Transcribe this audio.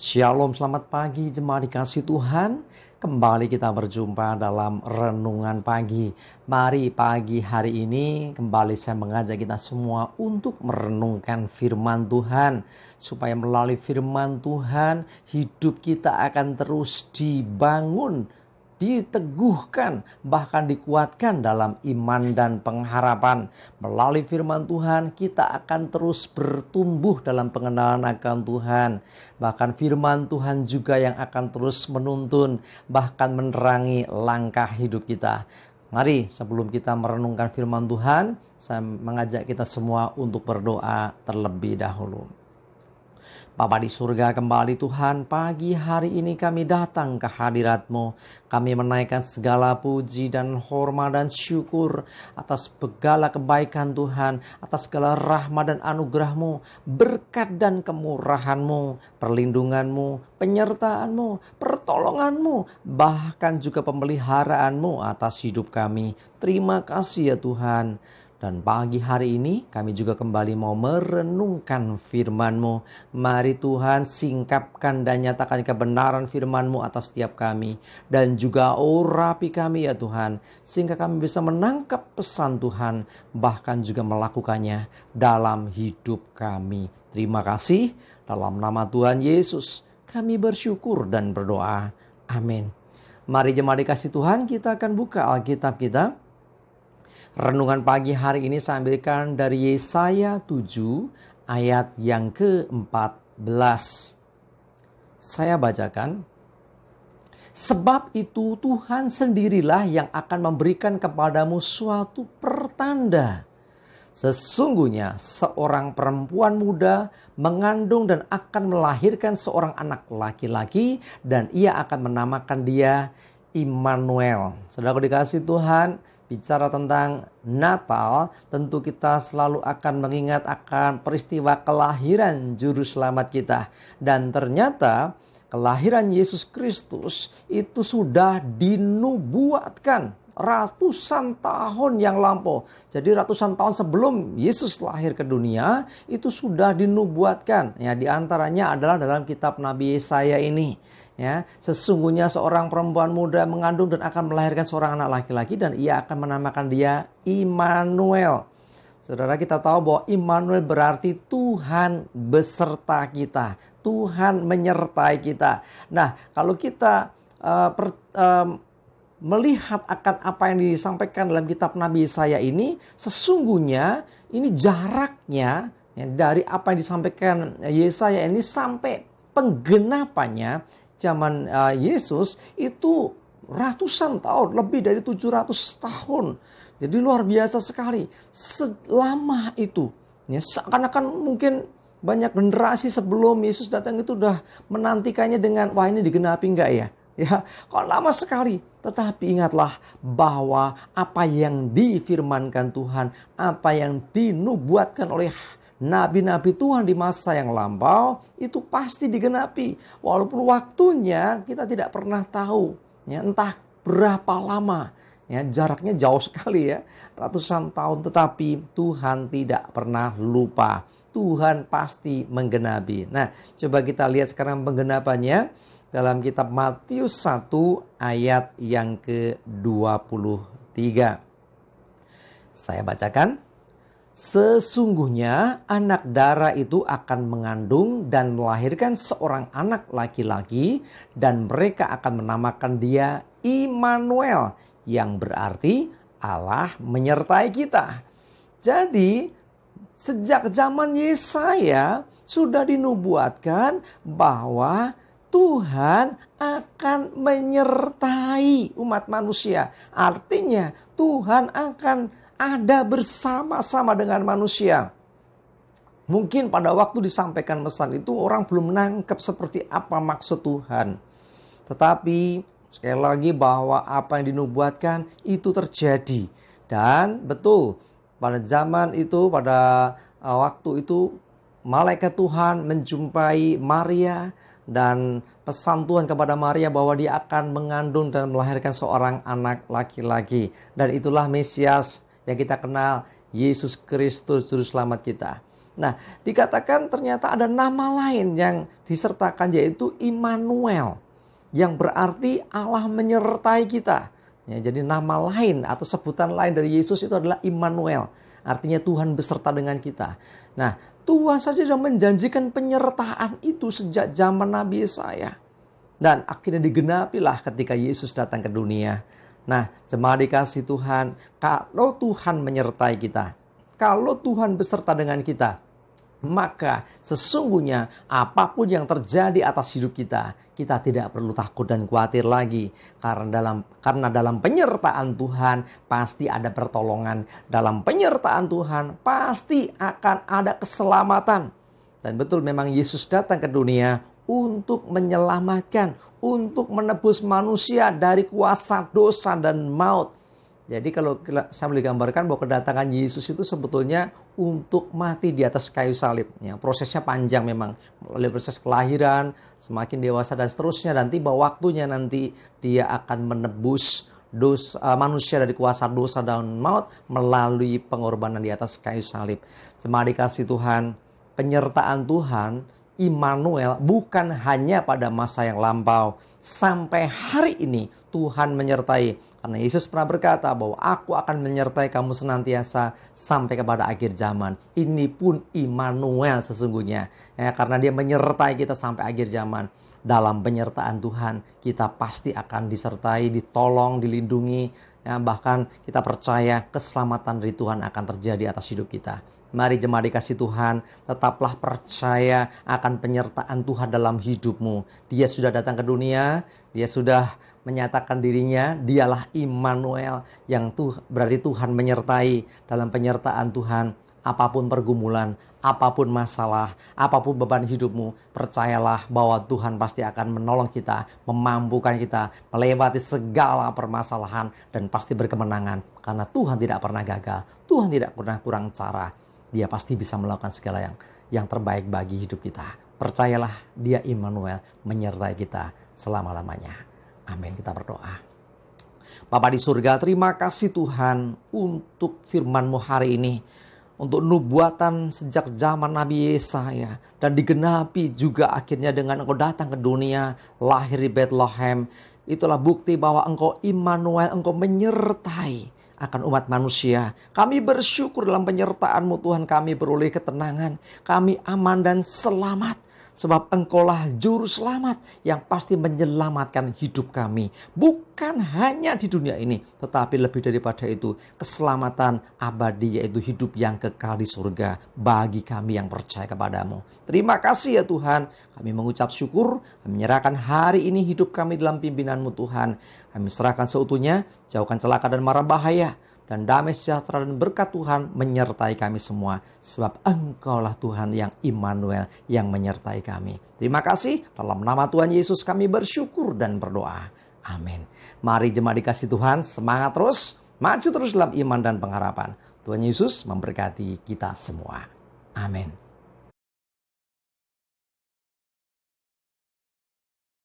Shalom, selamat pagi jemaat dikasih Tuhan. Kembali kita berjumpa dalam renungan pagi. Mari pagi hari ini kembali saya mengajak kita semua untuk merenungkan firman Tuhan. Supaya melalui firman Tuhan hidup kita akan terus dibangun, diteguhkan, bahkan dikuatkan dalam iman dan pengharapan. Melalui firman Tuhan kita akan terus bertumbuh dalam pengenalan akan Tuhan. Bahkan firman Tuhan juga yang akan terus menuntun, bahkan menerangi langkah hidup kita. Mari sebelum kita merenungkan firman Tuhan, saya mengajak kita semua untuk berdoa terlebih dahulu. Bapa di surga, kembali Tuhan, pagi hari ini kami datang ke hadirat-Mu. Kami menaikkan segala puji dan hormat dan syukur atas segala kebaikan Tuhan, atas segala rahmat dan anugerah-Mu, berkat dan kemurahan-Mu, perlindungan-Mu, penyertaan-Mu, pertolongan-Mu, bahkan juga pemeliharaan-Mu atas hidup kami. Terima kasih ya Tuhan. Dan pagi hari ini kami juga kembali mau merenungkan firman-Mu. Mari Tuhan singkapkan dan nyatakan kebenaran firman-Mu atas setiap kami. Dan juga urapi kami ya Tuhan. Sehingga kami bisa menangkap pesan Tuhan. Bahkan juga melakukannya dalam hidup kami. Terima kasih. Dalam nama Tuhan Yesus kami bersyukur dan berdoa. Amin. Mari jemaat dikasih Tuhan, kita akan buka Alkitab kita. Renungan pagi hari ini saya ambilkan dari Yesaya 7 ayat yang ke-14. Saya bacakan. Sebab itu Tuhan sendirilah yang akan memberikan kepadamu suatu pertanda. Sesungguhnya seorang perempuan muda mengandung dan akan melahirkan seorang anak laki-laki dan ia akan menamakan dia Immanuel. Saudaraku dikasih Tuhan, bicara tentang Natal, tentu kita selalu akan mengingat akan peristiwa kelahiran Juru Selamat kita. Dan ternyata kelahiran Yesus Kristus itu sudah dinubuatkan ratusan tahun yang lampau. Jadi ratusan tahun sebelum Yesus lahir ke dunia, itu sudah dinubuatkan. Ya, di antaranya adalah dalam kitab Nabi Yesaya ini. Ya, sesungguhnya seorang perempuan muda mengandung dan akan melahirkan seorang anak laki-laki dan ia akan menamakan dia Immanuel. Saudara, kita tahu bahwa Immanuel berarti Tuhan beserta kita. Tuhan menyertai kita. Nah, kalau kita melihat akan apa yang disampaikan dalam kitab Nabi Yesaya ini, sesungguhnya ini jaraknya ya, dari apa yang disampaikan Yesaya ini sampai penggenapannya zaman Yesus itu ratusan tahun, lebih dari 700 tahun. Jadi luar biasa sekali. Selama itu, ya, seakan-akan mungkin banyak generasi sebelum Yesus datang itu udah menantikannya dengan, wah ini digenapi enggak ya? Ya, kok lama sekali. Tetapi ingatlah bahwa apa yang difirmankan Tuhan, apa yang dinubuatkan oleh nabi-nabi Tuhan di masa yang lampau itu pasti digenapi. Walaupun waktunya kita tidak pernah tahu, ya, entah berapa lama, ya, jaraknya jauh sekali ya, ratusan tahun, tetapi Tuhan tidak pernah lupa. Tuhan pasti menggenapi. Nah, coba kita lihat sekarang penggenapannya dalam kitab Matius 1 ayat yang ke-23. Saya bacakan. Sesungguhnya anak dara itu akan mengandung dan melahirkan seorang anak laki-laki dan mereka akan menamakan dia Immanuel yang berarti Allah menyertai kita. Jadi sejak zaman Yesaya sudah dinubuatkan bahwa Tuhan akan menyertai umat manusia. Artinya Tuhan akan ada bersama-sama dengan manusia. Mungkin pada waktu disampaikan pesan itu orang belum menangkap seperti apa maksud Tuhan. Tetapi sekali lagi bahwa apa yang dinubuatkan itu terjadi. Dan betul pada zaman itu, pada waktu itu malaikat Tuhan menjumpai Maria dan pesan Tuhan kepada Maria bahwa dia akan mengandung dan melahirkan seorang anak laki-laki. Dan itulah Mesias yang kita kenal, Yesus Kristus Juru Selamat kita. Nah, dikatakan ternyata ada nama lain yang disertakan, yaitu Immanuel, yang berarti Allah menyertai kita. Ya, jadi nama lain atau sebutan lain dari Yesus itu adalah Immanuel. Artinya Tuhan beserta dengan kita. Nah, Tuhan saja sudah menjanjikan penyertaan itu sejak zaman Nabi Yesaya. Dan akhirnya digenapilah ketika Yesus datang ke dunia. Nah, jemaat dikasih Tuhan, kalau Tuhan menyertai kita, kalau Tuhan beserta dengan kita, maka sesungguhnya apapun yang terjadi atas hidup kita, kita tidak perlu takut dan khawatir lagi. Karena dalam penyertaan Tuhan pasti ada pertolongan. Dalam penyertaan Tuhan pasti akan ada keselamatan. Dan betul memang Yesus datang ke dunia untuk menyelamatkan, untuk menebus manusia dari kuasa dosa dan maut. Jadi kalau saya boleh gambarkan bahwa kedatangan Yesus itu sebetulnya untuk mati di atas kayu salib. Ya, prosesnya panjang memang. Melalui proses kelahiran, semakin dewasa dan seterusnya. Dan tiba waktunya nanti dia akan menebus manusia dari kuasa dosa dan maut melalui pengorbanan di atas kayu salib. Jemaat dikasih Tuhan, penyertaan Tuhan, Immanuel, bukan hanya pada masa yang lampau. Sampai hari ini Tuhan menyertai. Karena Yesus pernah berkata bahwa aku akan menyertai kamu senantiasa sampai kepada akhir zaman. Ini pun Immanuel sesungguhnya. Ya, karena dia menyertai kita sampai akhir zaman. Dalam penyertaan Tuhan kita pasti akan disertai, ditolong, dilindungi. Ya, bahkan kita percaya keselamatan dari Tuhan akan terjadi atas hidup kita. Mari jemaat dikasih Tuhan, tetaplah percaya akan penyertaan Tuhan dalam hidupmu. Dia sudah datang ke dunia, dia sudah menyatakan dirinya, dialah Immanuel, yang berarti Tuhan menyertai. Dalam penyertaan Tuhan, apapun pergumulan, apapun masalah, apapun beban hidupmu, percayalah bahwa Tuhan pasti akan menolong kita, memampukan kita, melewati segala permasalahan, dan pasti berkemenangan. Karena Tuhan tidak pernah gagal, Tuhan tidak pernah kurang cara. Dia pasti bisa melakukan segala yang terbaik bagi hidup kita. Percayalah, dia Immanuel, menyertai kita selama-lamanya. Amin, kita berdoa. Bapa di surga, terima kasih Tuhan untuk firman-Mu hari ini. Untuk nubuatan sejak zaman Nabi Yesaya. Dan digenapi juga akhirnya dengan Engkau datang ke dunia, lahir di Bethlehem. Itulah bukti bahwa Engkau Immanuel, Engkau menyertai akan umat manusia. Kami bersyukur dalam penyertaan-Mu Tuhan, kami beroleh ketenangan, kami aman dan selamat. Sebab Engkaulah juru selamat yang pasti menyelamatkan hidup kami. Bukan hanya di dunia ini, tetapi lebih daripada itu, keselamatan abadi, yaitu hidup yang kekal di surga bagi kami yang percaya kepadamu. Terima kasih ya Tuhan. Kami mengucap syukur, kami menyerahkan hari ini hidup kami dalam pimpinan-Mu Tuhan. Kami serahkan seutuhnya, jauhkan celaka dan mara bahaya. Dan damai sejahtera dan berkat Tuhan menyertai kami semua. Sebab Engkaulah Tuhan yang Immanuel, yang menyertai kami. Terima kasih, dalam nama Tuhan Yesus kami bersyukur dan berdoa. Amin. Mari jemaat dikasih Tuhan, semangat terus, maju terus dalam iman dan pengharapan. Tuhan Yesus memberkati kita semua. Amin.